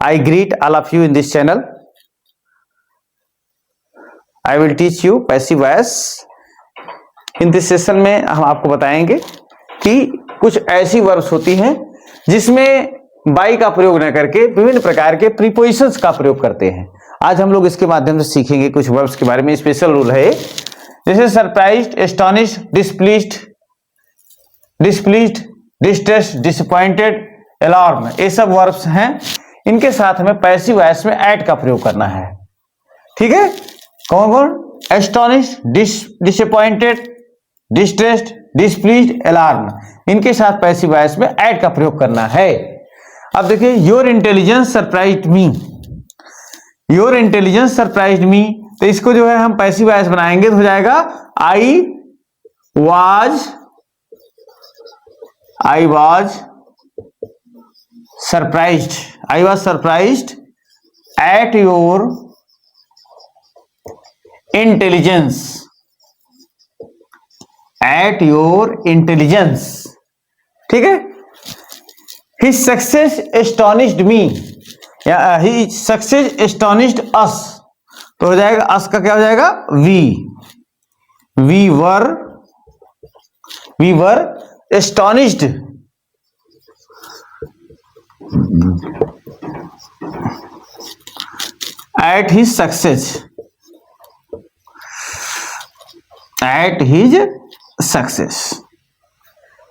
I greet all of you in this channel. I will teach you passive voice. In this session में हम आपको बताएंगे कि कुछ ऐसी वर्ब्स होती हैं जिसमें बाई का प्रयोग न करके विभिन्न प्रकार के प्रीपोजिशंस का प्रयोग करते हैं। आज हम लोग इसके माध्यम से सीखेंगे कुछ वर्ब्स के बारे में। स्पेशल रूल है जैसे surprised, astonished, displeased, distressed, disappointed, alarm, ये सब वर्ब्स हैं। इनके साथ हमें पैसिव वॉइस में एट का प्रयोग करना है। ठीक है, कौन कौन? Astonished, disappointed, distressed, displeased, alarm, इनके साथ पैसिव वॉइस में एट का प्रयोग करना है। अब देखिए, your intelligence surprised me, your intelligence surprised me, तो इसको जो है हम पैसिव वॉइस बनाएंगे तो हो जाएगा I was surprised at your intelligence, ठीक है। His success astonished me, या his success astonished us, तो हो जाएगा us का क्या हो जाएगा? we were astonished at his success,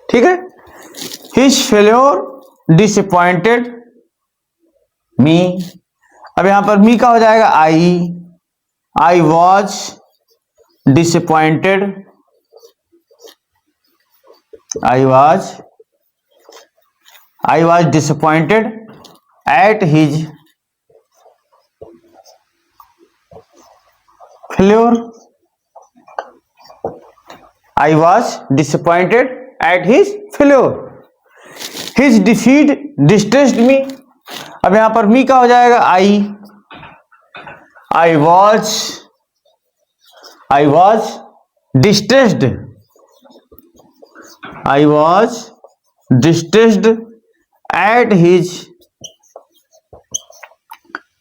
ठीक है। His failure disappointed me, अब यहां पर मी का हो जाएगा I was disappointed at his failure, I was disappointed at his failure. His defeat distressed me, अब यहां पर मी का हो जाएगा I was distressed at his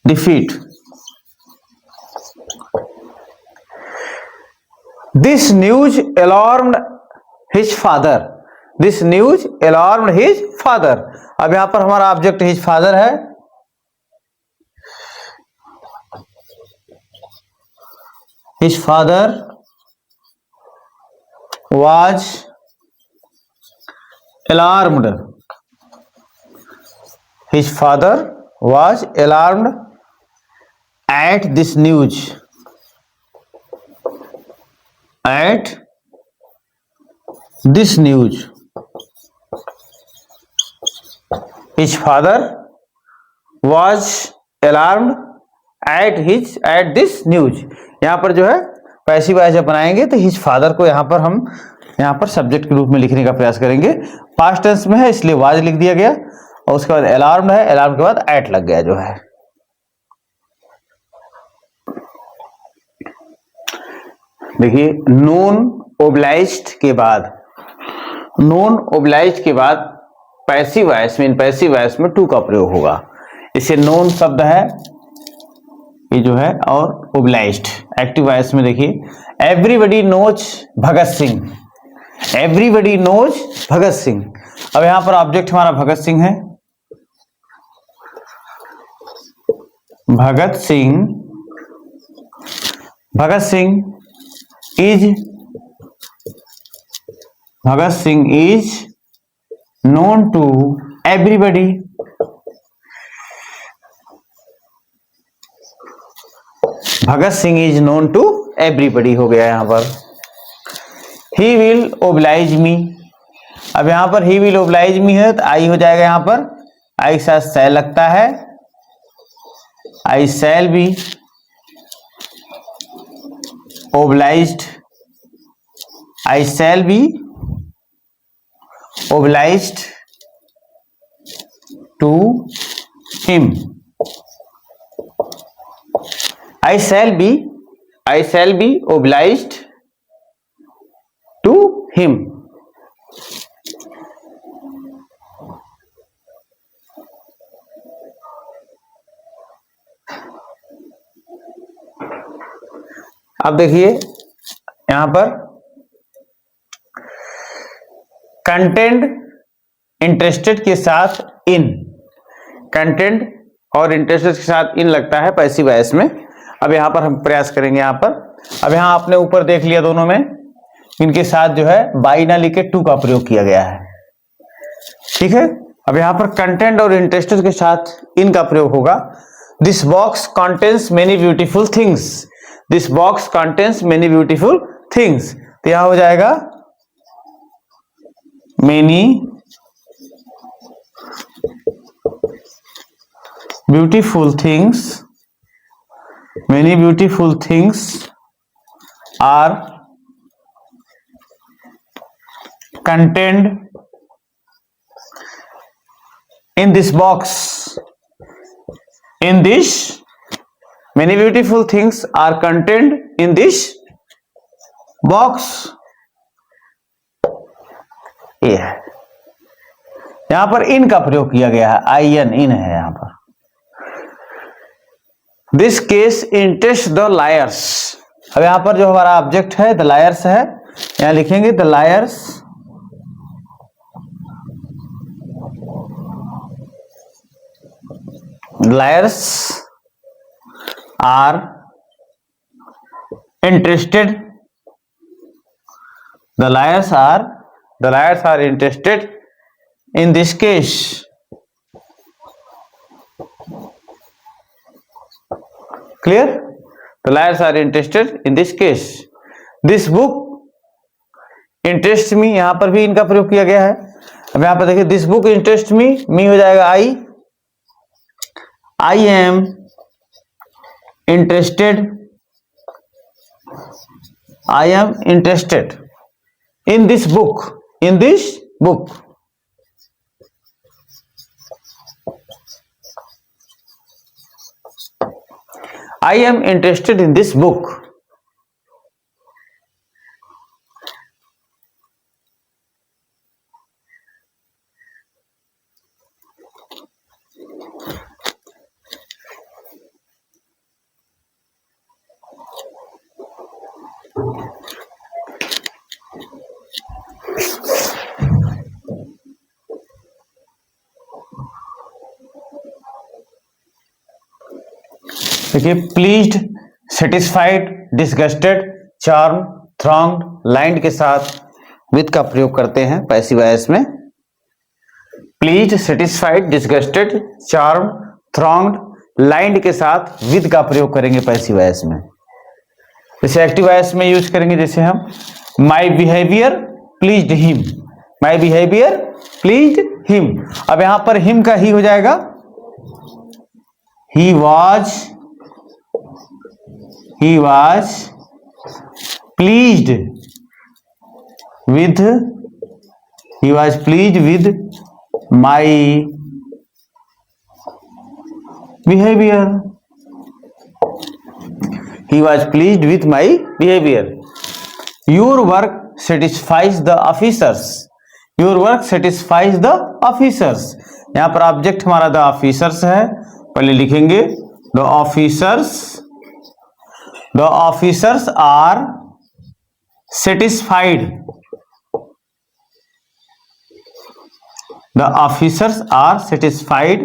defeat. This news alarmed his father, अब यहां पर हमारा ऑब्जेक्ट हिज फादर है। His father was alarmed, at this news, His father was alarmed at this news. यहाँ पर जो है पैसिव वॉइस जब बनाएंगे तो हिज फादर को यहाँ पर हम सब्जेक्ट के रूप में लिखने का प्रयास करेंगे। पास्ट टेंस में है इसलिए वाज लिख दिया गया, और उसके बाद अलार्म्ड है, अलार्म के बाद एट लग गया जो है। देखिए, नोन ओब्लाइज्ड के बाद पैसिव वॉइस में टू का प्रयोग होगा। इसे नोन शब्द है ये जो है, और ओब्लाइज्ड एक्टिव वॉइस में देखिए, एवरीबडी नोज भगत सिंह, अब यहां पर ऑब्जेक्ट हमारा भगत सिंह है। Bhagat Singh is known to everybody, Bhagat Singh is known to everybody हो गया यहां पर। ही विल ओब्लाइज मी, अब यहां पर ही विल ओब्लाइज मी है तो आई हो जाएगा, यहां पर आई के साथ शैल लगता है, I shall be obliged, to him, I shall be obliged to him. अब देखिए यहां पर कंटेंट इंटरेस्टेड के साथ इन, कंटेंट और इंटरेस्टेड के साथ इन लगता है पैसिव वॉइस में। अब यहां पर हम प्रयास करेंगे यहां पर। अब यहां आपने ऊपर देख लिया दोनों में इनके साथ जो है बाई ना लिख के टू का प्रयोग किया गया है, ठीक है। अब यहां पर कंटेंट और इंटरेस्टेड के साथ इन का प्रयोग होगा। This box contains many beautiful things, this box contains many beautiful things, तो यहां हो जाएगा many beautiful things, many beautiful things are contained in this box. In this, many beautiful things are contained in this box. ये है, यहां पर इन का प्रयोग किया गया है, आई एन, इन है यहां पर। This case interest the lawyers, अब यहां पर जो हमारा ऑब्जेक्ट है द लायर्स है, यहां लिखेंगे the liars are interested, the liars are interested in this case. Clear? The liars are interested in this case. This book interests me, यहां पर भी इनका प्रयोग किया गया है। अब यहां पर देखिए this book interests me, me हो जाएगा I am interested, I am interested in this book, in this book. I am interested in this book. देखिए pleased, satisfied, disgusted, charm, thronged, lined के साथ विद का प्रयोग करते हैं पैसिव वॉइस में। Pleased, satisfied, disgusted, charm, thronged, lined के साथ विद का प्रयोग करेंगे पैसिव वॉइस में। जैसे एक्टिव वॉइस में यूज करेंगे, जैसे हम my behaviour pleased him, my behaviour pleased him. अब यहां पर हिम का ही हो जाएगा he was pleased with my behavior, he was pleased with my behavior. Your work satisfies the officers, your work satisfies the officers। यहां पर object हमारा the officers है, पहले लिखेंगे the officers are satisfied, the officers are satisfied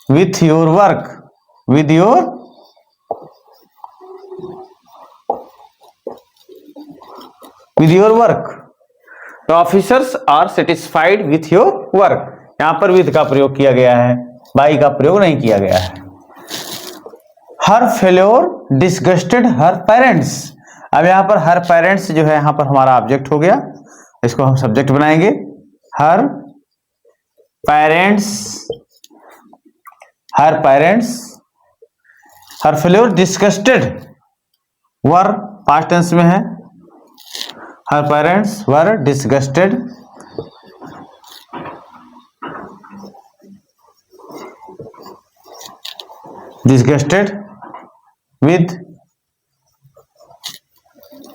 with your work, with your work, the officers are satisfied with your work. यहां पर with का प्रयोग किया गया है, बाई का प्रयोग नहीं किया गया है। हर फेल्योर डिसगस्टेड हर पेरेंट्स, अब यहां पर हर पेरेंट्स जो है यहां पर हमारा ऑब्जेक्ट हो गया, इसको हम सब्जेक्ट बनाएंगे। Her parents, her failure disgusted were past tense में है, her parents were disgusted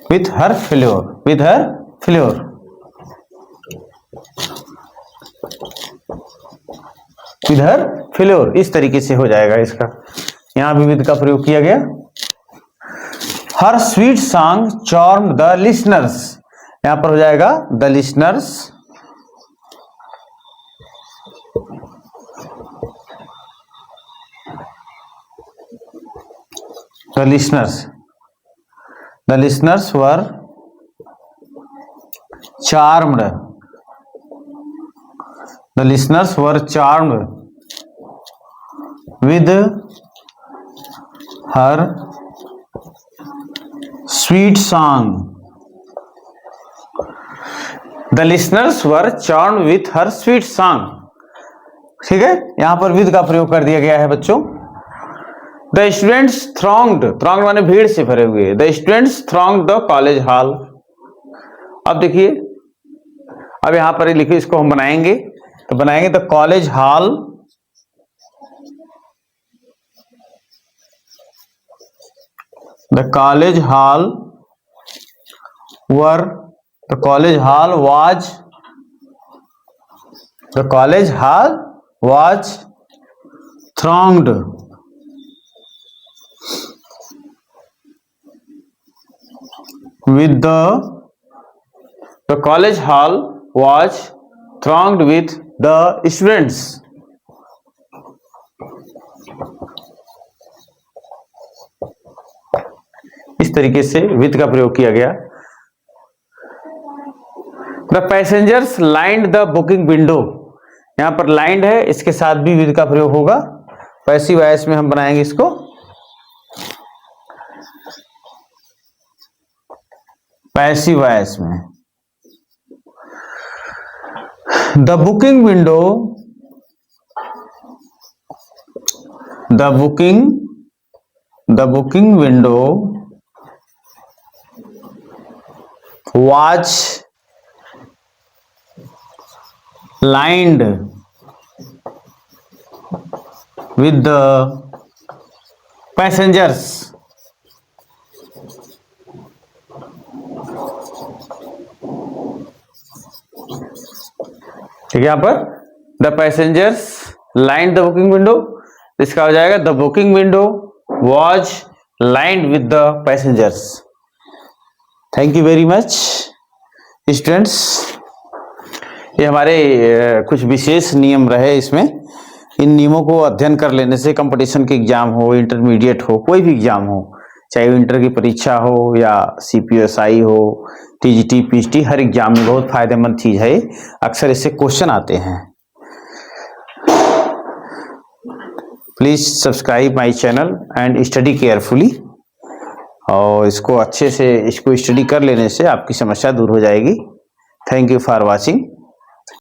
with her failure, with her failure। with her failure इस तरीके से हो जाएगा इसका, यहां भी विद का प्रयोग किया गया। Her sweet song charm the listeners, यहां पर हो जाएगा the listeners, the listeners were charmed, the listeners were charmed with her sweet song, the listeners were charmed with her sweet song। ठीक है, यहां पर with का प्रयोग कर दिया गया है बच्चों। The students thronged, thronged माने भीड़ से भरे हुए, the students thronged the college hall। अब देखिए, अब यहां पर लिखिए, इसको हम बनाएंगे, तो बनाएंगे the college hall, the college hall was thronged with the college hall was thronged with the students। इस तरीके से विद का प्रयोग किया गया। The passengers lined the booking window, यहां पर लाइंड है, इसके साथ भी विद का प्रयोग होगा। पैसिव वॉइस में हम बनाएंगे इसको, पैसिव वॉइस में। The booking window, the booking window was lined with the passengers, ठीक है। यहां पर the passengers lined the booking window, इसका हो जाएगा the booking window was lined with the passengers। Thank you very much students. ये हमारे कुछ विशेष नियम रहे इसमें। इन नियमों को अध्ययन कर लेने से कंपटीशन के एग्जाम हो, इंटरमीडिएट हो, कोई भी एग्जाम हो, चाहे वो इंटर की परीक्षा हो या CPSI हो, TGT PGT, हर एग्जाम में बहुत फायदेमंद चीज है। अक्सर इससे क्वेश्चन आते हैं। Please subscribe my channel and study carefully, और इसको अच्छे से इसको स्टडी कर लेने से आपकी समस्या दूर हो जाएगी। Thank you for watching.